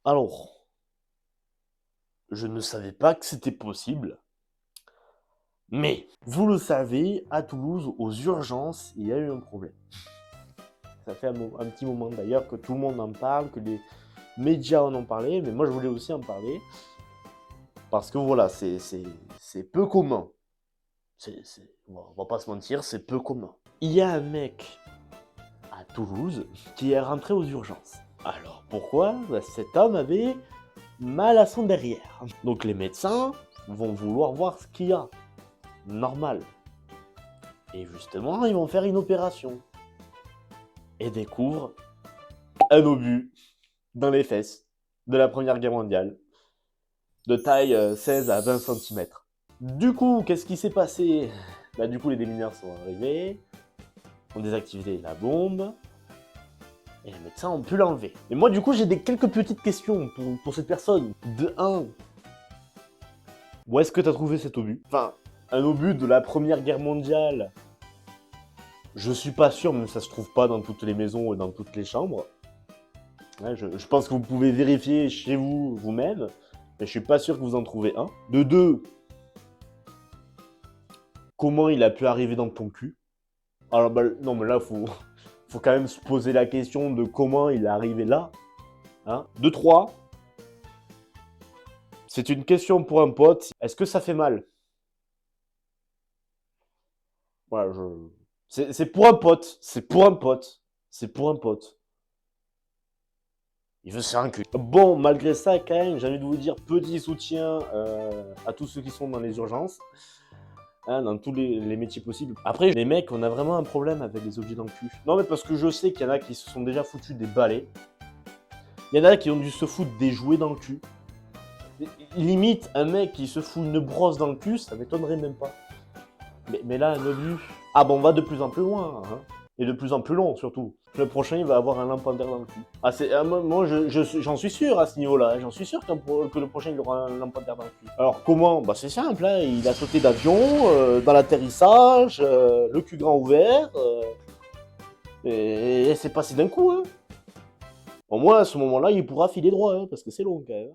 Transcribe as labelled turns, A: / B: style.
A: Alors, je ne savais pas que c'était possible, mais vous le savez, à Toulouse, aux urgences, il y a eu un problème. Ça fait un petit moment d'ailleurs que tout le monde en parle, que les médias en ont parlé, mais moi je voulais aussi en parler, parce que voilà, c'est peu commun. On va pas se mentir, c'est peu commun. Il y a un mec à Toulouse qui est rentré aux urgences. Alors pourquoi? Cet homme avait mal à son derrière. Donc les médecins vont vouloir voir ce qu'il y a. Normal. Et justement, ils vont faire une opération. Et découvrent un obus dans les fesses de la Première Guerre mondiale, de taille 16 à 20 centimètres. Du coup, qu'est-ce qui s'est passé? Du coup, les démineurs sont arrivés, ont désactivé la bombe, et les médecins ont pu l'enlever. Et moi, du coup, j'ai quelques petites questions pour cette personne. De 1, où est-ce que tu as trouvé cet obus? Enfin, un obus de la Première Guerre mondiale, je suis pas sûr, mais ça se trouve pas dans toutes les maisons et dans toutes les chambres. Ouais, je pense que vous pouvez vérifier chez vous, vous-même, mais je suis pas sûr que vous en trouvez un. De 2, comment il a pu arriver dans ton cul? Alors, non, mais là, faut quand même se poser la question de comment il est arrivé là. Hein. De 3, c'est une question pour un pote. Est-ce que ça fait mal? Voilà, c'est pour un pote. C'est pour un pote. C'est pour un pote. Il veut se faire un cul. Bon, malgré ça, quand même, j'ai envie de vous dire petit soutien à tous ceux qui sont dans les urgences. Hein, dans tous les métiers possibles. Après, les mecs, on a vraiment un problème avec les objets dans le cul. Non, mais parce que je sais qu'il y en a qui se sont déjà foutus des balais. Il y en a qui ont dû se foutre des jouets dans le cul. Limite, un mec qui se fout une brosse dans le cul, ça m'étonnerait même pas. Mais là, un obus. Ah bon, on va de plus en plus loin. Hein. Et de plus en plus long, surtout. Le prochain, il va avoir un lampadaire dans le cul. Ah, moi, j'en suis sûr à ce niveau-là. J'en suis sûr que le prochain, il aura un lampadaire dans le cul. Alors, comment? C'est simple. Hein. Il a sauté d'avion, dans l'atterrissage, le cul grand ouvert. Et c'est passé d'un coup. Hein. Au moins, à ce moment-là, il pourra filer droit, hein, parce que c'est long, quand même.